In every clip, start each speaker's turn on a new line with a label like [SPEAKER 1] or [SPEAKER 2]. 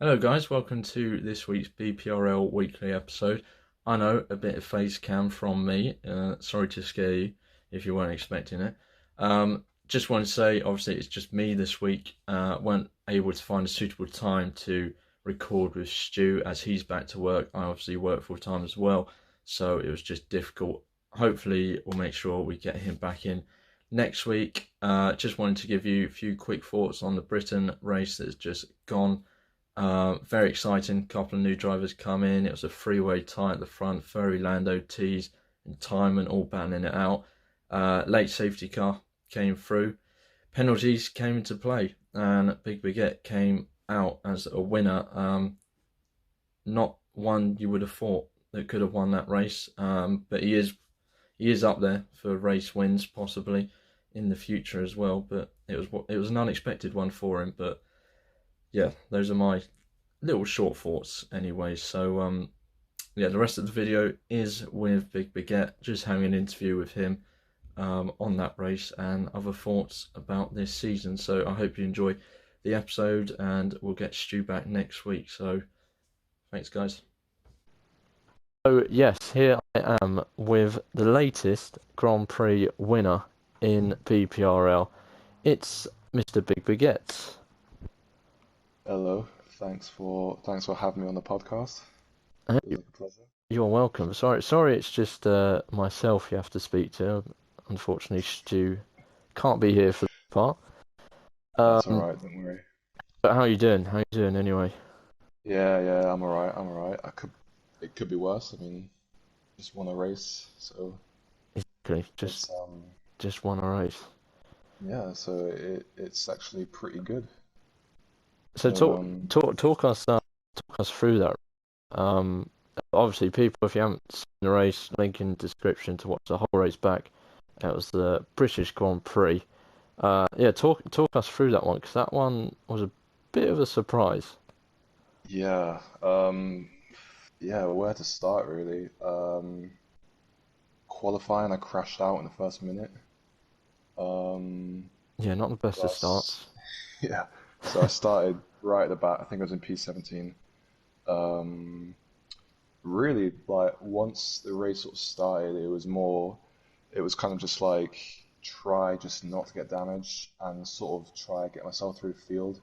[SPEAKER 1] Hello guys, welcome to this week's BPRL Weekly episode. I know, a bit of face cam from me, sorry to scare you if you weren't expecting it. Just want to say, obviously it's just me this week, weren't able to find a suitable time to record with Stu as he's back to work. I obviously work full time as well, so it was just difficult. Hopefully we'll make sure we get him back in next week. Just wanted to give you a few quick thoughts on the Britain race that's just gone. Very exciting. Couple of new drivers come in. It was a three-way tie at the front. Furry, Lando, Tees, and Timon all battling it out. Late safety car came through. Penalties came into play, and Bigbaguette came out as a winner. Not one you would have thought that could have won that race, but he is up there for race wins possibly in the future as well. But it was an unexpected one for him. But yeah, those are my little short thoughts anyway. So yeah, the rest of the video is with Bigbaguette, just having an interview with him on that race and other thoughts about this season. So I hope you enjoy the episode, and we'll get Stu back next week. So thanks guys. So yes, here I am with the latest Grand Prix winner in BPRL. It's Mr. Bigbaguette.
[SPEAKER 2] Hello, thanks for having me on the podcast. Feels
[SPEAKER 1] Hey,
[SPEAKER 2] like a pleasure.
[SPEAKER 1] you're welcome. Sorry, it's just myself you have to speak to. Unfortunately, Stu can't be here for the part.
[SPEAKER 2] That's all
[SPEAKER 1] Um,
[SPEAKER 2] right, don't worry.
[SPEAKER 1] but how you doing? How you doing anyway?
[SPEAKER 2] Yeah, I'm all right. I'm all right. It could be worse. I mean, just won a race, so
[SPEAKER 1] Okay,
[SPEAKER 2] it's
[SPEAKER 1] just won a race.
[SPEAKER 2] yeah, so it's actually pretty good.
[SPEAKER 1] So
[SPEAKER 2] So
[SPEAKER 1] talk us through that. Um, Obviously, people, if you haven't seen the race, link in description to watch the whole race back. It was the British Grand Prix. Yeah, talk us through that one because that one was a bit of a surprise.
[SPEAKER 2] yeah, yeah, where to start really? Qualifying, I crashed out in the first minute. Um,
[SPEAKER 1] Yeah, not the best of
[SPEAKER 2] Plus,
[SPEAKER 1] starts.
[SPEAKER 2] yeah. So I started right at the back. I think I was in P17. Um, Really, like once the race sort of started, it was kind of just like try just not to get damaged and sort of try get myself through the field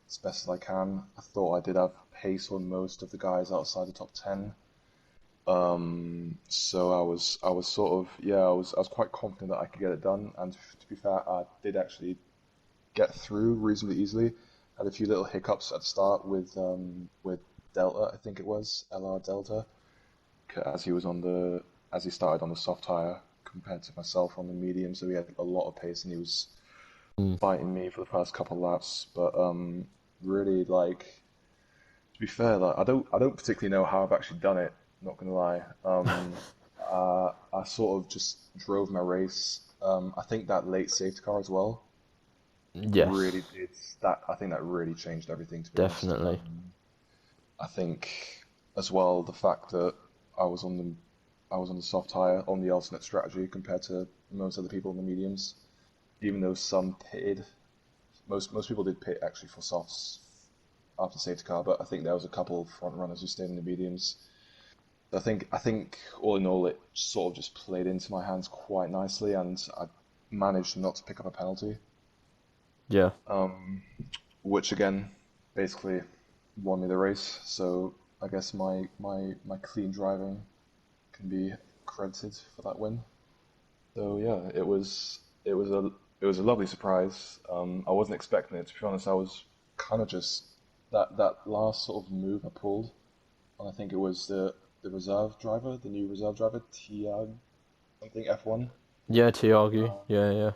[SPEAKER 2] as best as I can. I thought I did have pace on most of the guys outside the top 10. So I was sort of, yeah, I was quite confident that I could get it done. And to be fair, I did actually get through reasonably easily. Had a few little hiccups at the start with Delta, I think it was LR Delta, as he was on the as he started on the soft tire compared to myself on the medium, so he had a lot of pace and he was
[SPEAKER 1] Mm.
[SPEAKER 2] fighting me for the first couple of laps. But really, like to be fair, like I don't particularly know how I've actually done it. Not gonna lie. I sort of just drove my race. I think that late safety car as well
[SPEAKER 1] Yes,
[SPEAKER 2] really did that. I think that really changed everything, to be honest.
[SPEAKER 1] definitely.
[SPEAKER 2] I think as well the fact that I was on the I was on the soft tire on the alternate strategy compared to most other people on the mediums. Even though some pitted, most people did pit actually for softs after safety car, but I think there was a couple of front runners who stayed in the mediums. I think all in all it sort of just played into my hands quite nicely, and I managed not to pick up a penalty,
[SPEAKER 1] Yeah,
[SPEAKER 2] um, which again basically won me the race. So I guess my clean driving can be credited for that win. So yeah, it was a lovely surprise. I wasn't expecting it, to be honest. I was kind of just that last sort of move I pulled, and I think it was the reserve driver, the new reserve driver, Tiag something F1.
[SPEAKER 1] yeah, Tiago.
[SPEAKER 2] Um,
[SPEAKER 1] Yeah.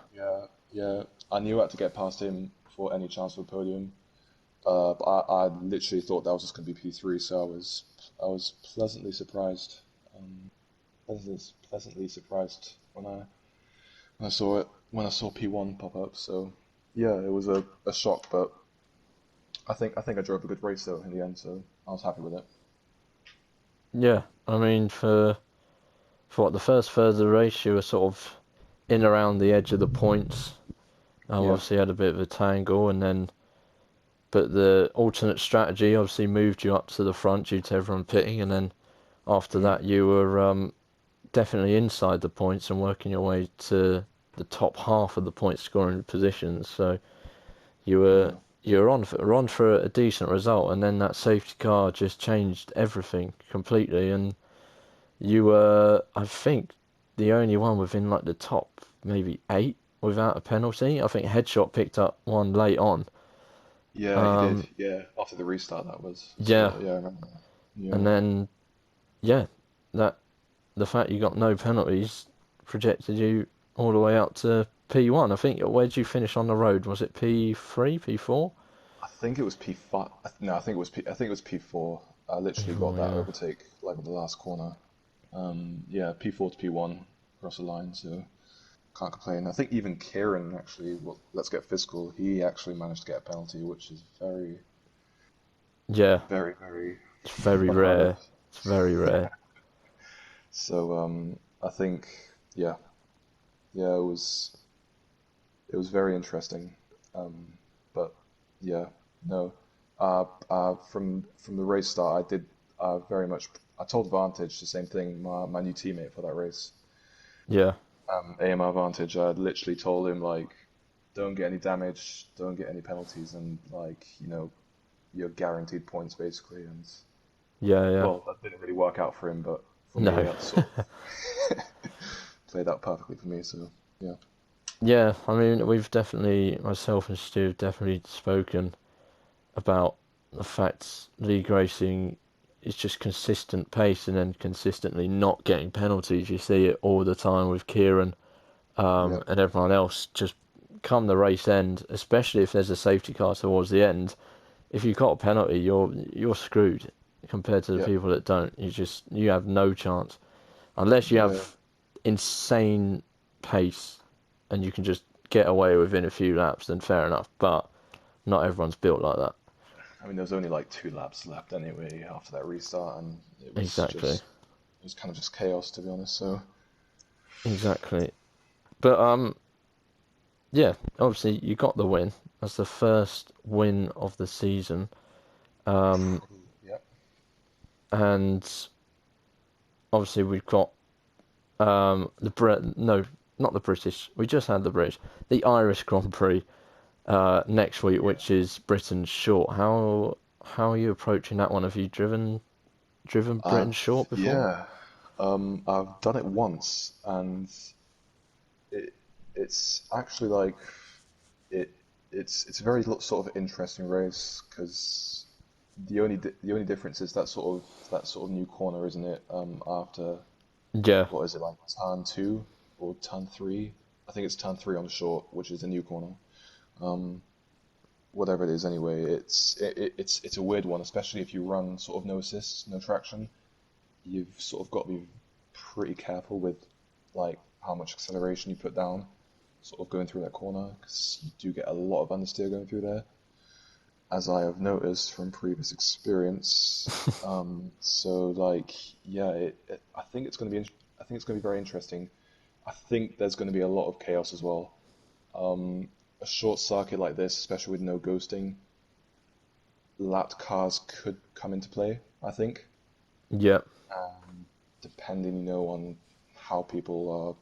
[SPEAKER 2] yeah. I knew I had to get past him for any chance of a podium. But I literally thought that was just going to be P3, so I was pleasantly surprised. Pleasantly surprised when I saw it when I saw P1 pop up. So yeah, it was a shock, but I think I drove a good race though in the end, so I was happy with it.
[SPEAKER 1] Yeah. I mean, for what the first third of the race, you were sort of in around the edge of the points.
[SPEAKER 2] Yeah,
[SPEAKER 1] Obviously had a bit of a tangle, and then but the alternate strategy obviously moved you up to the front due to everyone pitting, and then after
[SPEAKER 2] Mm.
[SPEAKER 1] that you were definitely inside the points and working your way to the top half of the point scoring positions. So you were
[SPEAKER 2] Yeah.
[SPEAKER 1] on for a decent result, and then that safety car just changed everything completely, and you were, I think, the only one within like the top maybe 8 without a penalty. I think Headshot picked up one late on.
[SPEAKER 2] Yeah, he did.
[SPEAKER 1] Um,
[SPEAKER 2] Yeah, after the restart that was.
[SPEAKER 1] yeah,
[SPEAKER 2] So yeah, I remember that.
[SPEAKER 1] and
[SPEAKER 2] Yeah.
[SPEAKER 1] then yeah, that the fact you got no penalties projected you all the way up to P1. I think where did you finish on the road? Was it P3, P4?
[SPEAKER 2] I think it was P5. No, I think it was P. I think it was P4. I literally got
[SPEAKER 1] P4,
[SPEAKER 2] that
[SPEAKER 1] yeah.
[SPEAKER 2] overtake like at the last corner. Yeah, P4 to P1 across the line. So can't complain. I think even Kieran actually. Well, let's get physical. He actually managed to get a penalty, which is very,
[SPEAKER 1] Yeah,
[SPEAKER 2] very, very
[SPEAKER 1] it's very
[SPEAKER 2] unheard of.
[SPEAKER 1] rare. It's very rare.
[SPEAKER 2] So I think yeah, yeah, it was very interesting. Um, but yeah, no. From the race start, I did very much. I told Vantage the same thing. My new teammate for that race,
[SPEAKER 1] Yeah,
[SPEAKER 2] AMR Vantage. I literally told him like, don't get any damage, don't get any penalties, and like you're guaranteed points basically. And
[SPEAKER 1] yeah, yeah.
[SPEAKER 2] well, that didn't really work out for him, but for me,
[SPEAKER 1] No.
[SPEAKER 2] that sort of played out perfectly for me. So yeah,
[SPEAKER 1] Yeah, I mean, we've definitely, myself and Stu have definitely spoken about the fact league racing is just consistent pace and then consistently not getting penalties. You see it all the time with Kieran
[SPEAKER 2] yeah,
[SPEAKER 1] and everyone else. Just come the race end, especially if there's a safety car towards the end. If you've got a penalty, you're screwed compared to the
[SPEAKER 2] yeah,
[SPEAKER 1] people that don't. You have no chance unless you
[SPEAKER 2] yeah.
[SPEAKER 1] have insane pace and you can just get away within a few laps. Then fair enough, but not everyone's built like that.
[SPEAKER 2] I mean, there was only like 2 laps left anyway after that restart, and
[SPEAKER 1] Exactly,
[SPEAKER 2] it was kind of just chaos to be honest. So
[SPEAKER 1] exactly. But yeah, obviously you got the win. That's the first win of the season. Um,
[SPEAKER 2] probably, yeah.
[SPEAKER 1] and obviously we've got no, not the British. We just had the British, the Irish Grand Prix next week,
[SPEAKER 2] Yeah.
[SPEAKER 1] which is Britain's short. How are you approaching that one? Have you driven
[SPEAKER 2] I've
[SPEAKER 1] Britain's short before?
[SPEAKER 2] yeah, I've done it once, and it it's actually like it it's a very sort of interesting race because the only difference is that sort of new corner, isn't it? After
[SPEAKER 1] Yeah,
[SPEAKER 2] what is it like turn two or turn three? I think it's turn three on the short, which is the new corner. Um, Whatever it is anyway, it's a weird one, especially if you run sort of no assists, no traction. You've sort of got to be pretty careful with like how much acceleration you put down, sort of going through that corner, because you do get a lot of understeer going through there, as I have noticed from previous experience. So like, yeah, I think it's going to be, I think it's going to be very interesting. I think there's going to be a lot of chaos as well. A short circuit like this, especially with no ghosting, lapped cars could come into play, I think,
[SPEAKER 1] yeah,
[SPEAKER 2] depending, on how people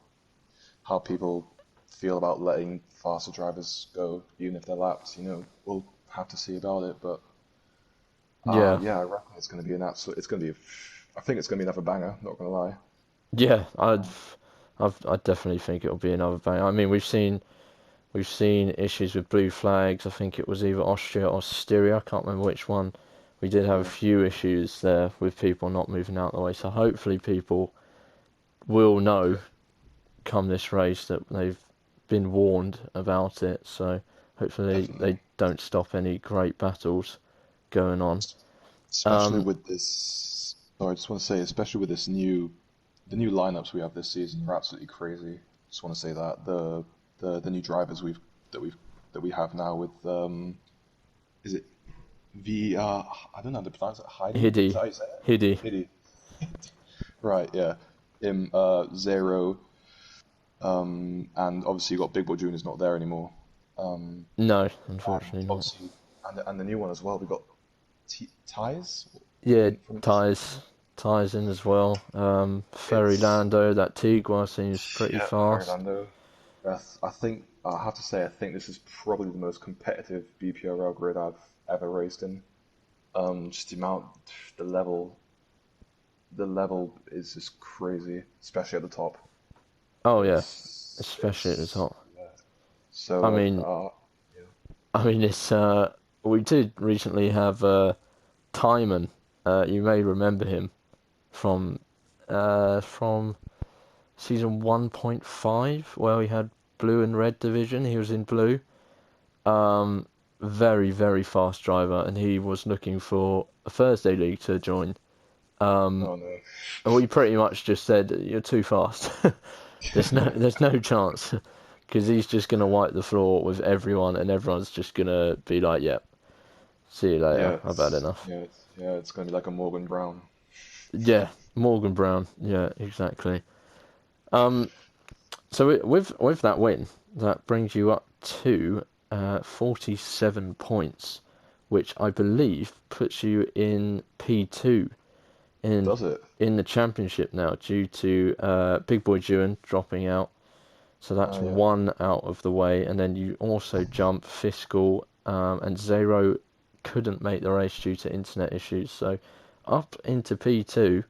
[SPEAKER 2] how people feel about letting faster drivers go, even if they're lapped. We'll have to see about it. But
[SPEAKER 1] yeah,
[SPEAKER 2] yeah, I reckon it's going to be an absolute. It's going to be. I think it's going to be another banger. Not going to lie.
[SPEAKER 1] yeah. I definitely think it'll be another bang. I mean, we've seen issues with blue flags. I think it was either Austria or Styria. I can't remember which one. We did have a
[SPEAKER 2] Yeah,
[SPEAKER 1] few issues there with people not moving out of the way. So hopefully people will know
[SPEAKER 2] yeah,
[SPEAKER 1] come this race that they've been warned about it. So hopefully they
[SPEAKER 2] definitely.
[SPEAKER 1] don't stop any great battles going on.
[SPEAKER 2] Especially
[SPEAKER 1] Um,
[SPEAKER 2] with this. Sorry, I just want to say, especially with the new lineups we have this season are absolutely crazy. Just want to say that the new drivers that we've that we have now with is it I don't know how to pronounce it. Heidi? Is that
[SPEAKER 1] Hiddy,
[SPEAKER 2] how you say it?
[SPEAKER 1] Hiddy.
[SPEAKER 2] Hidi. Right, yeah. Him, Zero, and obviously you got Big Boy Junior's not there anymore.
[SPEAKER 1] No,
[SPEAKER 2] And
[SPEAKER 1] unfortunately not.
[SPEAKER 2] obviously and the new one as well. We got ties
[SPEAKER 1] Yeah,
[SPEAKER 2] from
[SPEAKER 1] ties ties in as well. Ferry
[SPEAKER 2] it's
[SPEAKER 1] Lando, that Tigua seems pretty
[SPEAKER 2] yeah,
[SPEAKER 1] fast.
[SPEAKER 2] Fernando. I think I have to say I think this is probably the most competitive BPRL grid I've ever raced in. Just the amount, the level, the level is just crazy, especially at the top.
[SPEAKER 1] Oh yeah, especially at the
[SPEAKER 2] It's
[SPEAKER 1] top.
[SPEAKER 2] yeah.
[SPEAKER 1] I
[SPEAKER 2] So
[SPEAKER 1] mean, it's we did recently have Timon. You may remember him from from season 1.5 where we had blue and red division. He was in blue. Um, very very fast driver, and he was looking for a Thursday league to join. Um,
[SPEAKER 2] oh no,
[SPEAKER 1] and we pretty much just said you're too fast. There's no chance because he's just gonna wipe the floor with everyone, and everyone's just gonna be like, "Yep, see you later. I've had enough."
[SPEAKER 2] yeah, it's gonna be like a Morgan Brown.
[SPEAKER 1] Yeah, Morgan Brown. Yeah, exactly. Um, so with that win, that brings you up to 47 points, which I believe puts you in P2 in
[SPEAKER 2] Does it?
[SPEAKER 1] in the championship now, due to Big Boy Juen dropping out. So that's
[SPEAKER 2] Oh yeah,
[SPEAKER 1] one out of the way, and then you also jump Fiscal, and Zero couldn't make the race due to internet issues. So up into P2.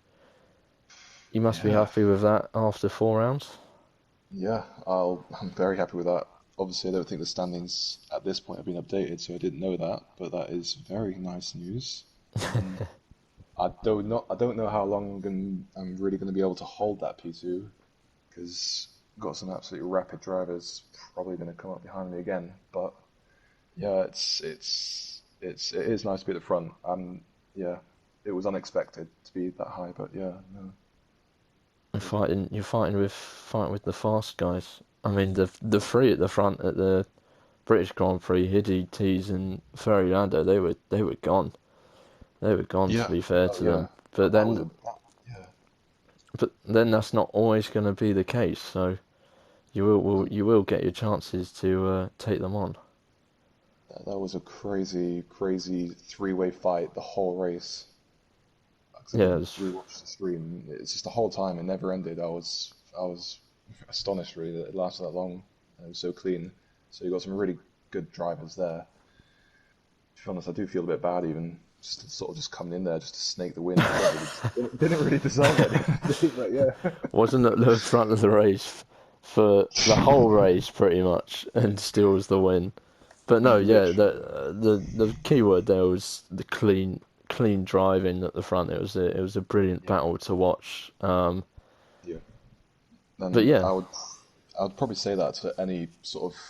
[SPEAKER 1] You must be
[SPEAKER 2] yeah,
[SPEAKER 1] happy with that after 4 rounds.
[SPEAKER 2] yeah. I'm very happy with that. Obviously, I don't think the standings at this point have been updated, so I didn't know that. But that is very nice news. Um, I don't know how long I'm really going to be able to hold that P2 because got some absolutely rapid drivers probably going to come up behind me again. But yeah, it is nice to be at the front. Yeah, it was unexpected to be that high, but yeah, no, all good.
[SPEAKER 1] You're fighting with the fast guys. I mean, the three at the front at the British Grand Prix, Hiddy, Tees, and Ferry Lando, they were gone. They were gone. To
[SPEAKER 2] Yeah,
[SPEAKER 1] be fair
[SPEAKER 2] oh
[SPEAKER 1] to
[SPEAKER 2] yeah,
[SPEAKER 1] them, but
[SPEAKER 2] that was
[SPEAKER 1] then
[SPEAKER 2] a yeah,
[SPEAKER 1] that's not always going to be the case. So you will get your chances to take them on.
[SPEAKER 2] that was a crazy three-way fight the whole race. Because I
[SPEAKER 1] Yeah,
[SPEAKER 2] did rewatch the stream. It's just the whole time it never ended. I was astonished really that it lasted that long and it was so clean. So you got some really good drivers there. To be honest, I do feel a bit bad even just sort of just coming in there just to snake the win. Didn't really deserve it, but yeah.
[SPEAKER 1] wasn't at the front of the race for the whole race pretty much, and still was the win. But no, yeah,
[SPEAKER 2] Literally,
[SPEAKER 1] the key word there was the clean driving at the front. It was a brilliant
[SPEAKER 2] yeah,
[SPEAKER 1] battle to watch.
[SPEAKER 2] yeah.
[SPEAKER 1] But
[SPEAKER 2] And
[SPEAKER 1] yeah,
[SPEAKER 2] I would probably say that to any sort of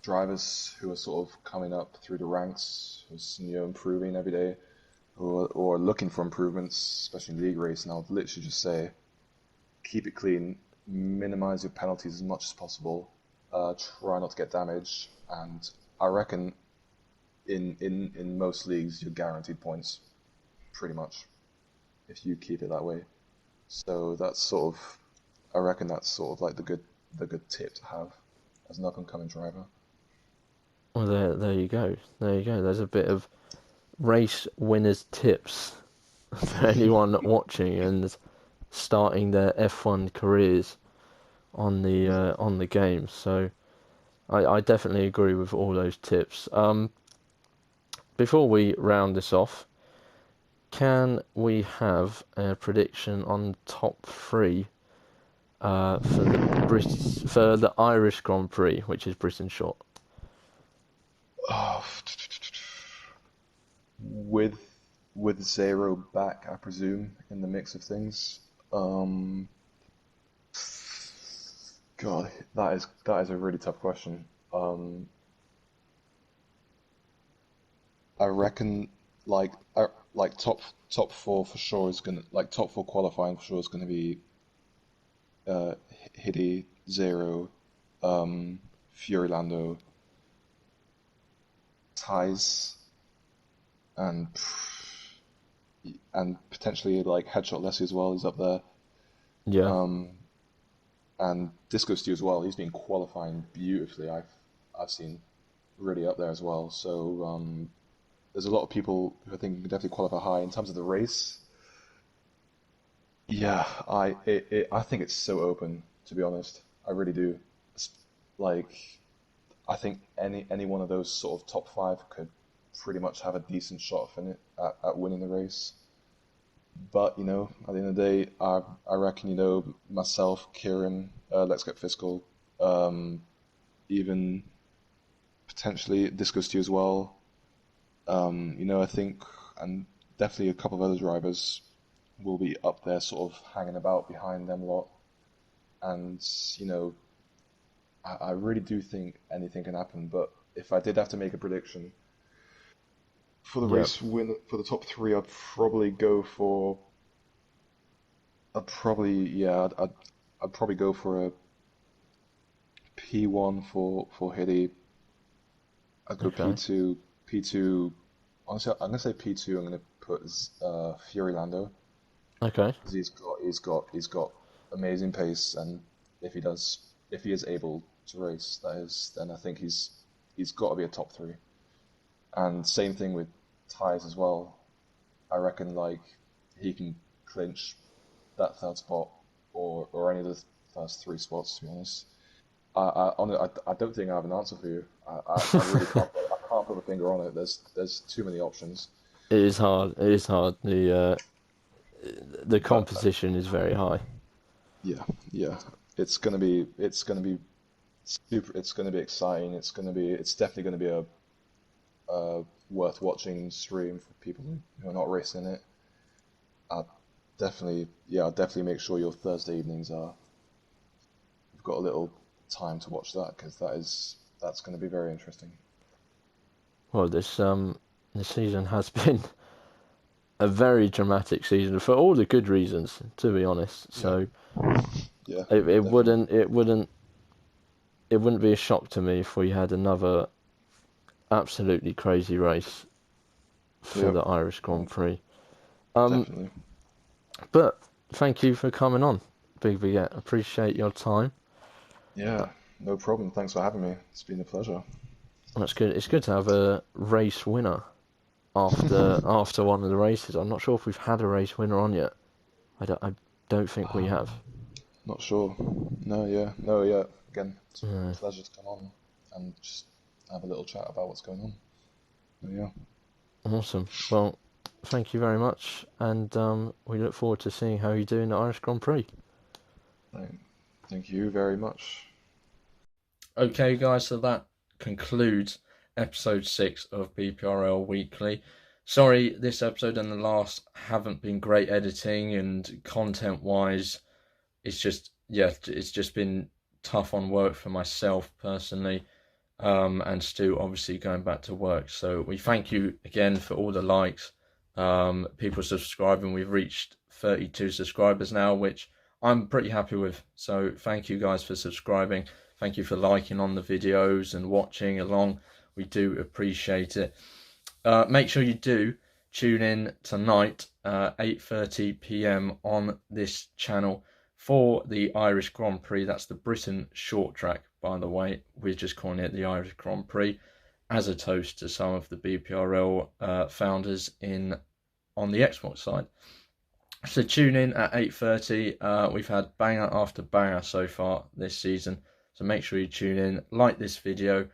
[SPEAKER 2] drivers who are sort of coming up through the ranks, who's improving every day, or looking for improvements, especially in league race. And I would literally just say, keep it clean, minimize your penalties as much as possible, try not to get damaged, and I reckon in most leagues you're guaranteed points, pretty much, if you keep it that way. So that's sort of, I reckon that's sort of like the good tip to have as an up and coming driver.
[SPEAKER 1] well there you go, there you go. There's a bit of race winners tips for anyone watching and starting their F1 careers
[SPEAKER 2] Exactly.
[SPEAKER 1] on the game. So I definitely agree with all those tips. Before we round this off, can we have a prediction on top three for the Irish Grand Prix, which is Britain short?
[SPEAKER 2] Oh, with zero back, I presume, in the mix of things. Um, God, that is a really tough question. Um, I reckon like like top four for sure is gonna like top four qualifying for sure is gonna be uh Hiddy, Zero, Fury Lando, ties, and potentially like Headshot Leslie as well is up there.
[SPEAKER 1] Yeah,
[SPEAKER 2] Um, and Disco Stew as well. He's been qualifying beautifully. I've seen. really up there as well. So there's a lot of people who I think can definitely qualify high in terms of the race. Yeah, I think it's so open, to be honest. I really do. It's like I think any one of those sort of top five could pretty much have a decent shot at winning the race. But at the end of the day, I reckon myself, Kieran, Let's Get Fiscal, um, even potentially Disco Stew as well. I think, and definitely a couple of other drivers will be up there, sort of hanging about behind them a lot. And you know, I really do think anything can happen. But if I did have to make a prediction for the
[SPEAKER 1] Yep.
[SPEAKER 2] race win for the top three, I'd probably go for. I'd probably yeah, I'd probably go for a P1 for Hiddy. I'd go
[SPEAKER 1] Okay.
[SPEAKER 2] P2. P2. Honestly, I'm gonna say P2. I'm gonna put Fury Lando
[SPEAKER 1] Okay.
[SPEAKER 2] because he's got amazing pace, and if he is able to race, that is, then I think he's got to be a top three. And same thing with ties as well. I reckon like he can clinch that third spot or any of the first three spots. To be honest, I don't think I have an answer for you. I really can't. I can't put a finger on it. There's too many options.
[SPEAKER 1] It is hard. It is hard. The
[SPEAKER 2] But
[SPEAKER 1] competition is very high.
[SPEAKER 2] yeah, yeah, it's gonna be super. It's gonna be exciting. It's definitely gonna be a worth watching stream for people who are not racing it. I I'll definitely make sure your Thursday evenings are you've got a little time to watch that because that's going to be very interesting.
[SPEAKER 1] Well, this season has been a very dramatic season for all the good reasons, to be honest.
[SPEAKER 2] Yeah,
[SPEAKER 1] So
[SPEAKER 2] yeah,
[SPEAKER 1] it, it
[SPEAKER 2] definitely.
[SPEAKER 1] wouldn't it wouldn't it wouldn't be a shock to me if we had another absolutely crazy race for
[SPEAKER 2] Yep,
[SPEAKER 1] the Irish Grand Prix. Um,
[SPEAKER 2] definitely.
[SPEAKER 1] but thank you for coming on, Big Baguette. Appreciate your time.
[SPEAKER 2] Yeah, no problem. Thanks for having me. It's been a pleasure.
[SPEAKER 1] That's good. It's good to have a race winner after one of the races. I'm not sure if we've had a race winner on yet. I don't think we have.
[SPEAKER 2] Not sure. No, yeah, no, yeah. Again, it's
[SPEAKER 1] Uh,
[SPEAKER 2] a pleasure to come on and just have a little chat about what's going on. Yeah,
[SPEAKER 1] awesome. Well, thank you very much, and we look forward to seeing how you do in the Irish Grand Prix.
[SPEAKER 2] thank, thank you very much.
[SPEAKER 1] Okay, guys, so that concludes episode 6 of BPRL Weekly. Sorry, this episode and the last haven't been great editing and content wise. It's just been tough on work for myself personally, and Stu obviously going back to work. So we thank you again for all the likes, people subscribing. We've reached 32 subscribers now, which I'm pretty happy with. So thank you guys for subscribing. Thank you for liking on the videos and watching along. We do appreciate it. Make sure you do tune in tonight, 8:30 p.m. on this channel for the Irish Grand Prix. That's the Britain short track, by the way. We're just calling it the Irish Grand Prix as a toast to some of the BPRL founders on the Xbox side. So tune in at 8:30. We've had banger after banger so far this season. So make sure you tune in, like this video,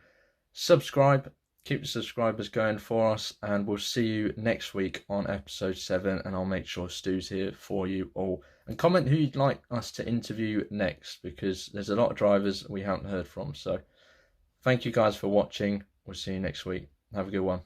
[SPEAKER 1] subscribe, keep the subscribers going for us, and we'll see you next week on episode 7. And I'll make sure Stu's here for you all. And comment who you'd like us to interview next, because there's a lot of drivers we haven't heard from. So thank you guys for watching. We'll see you next week. Have a good one.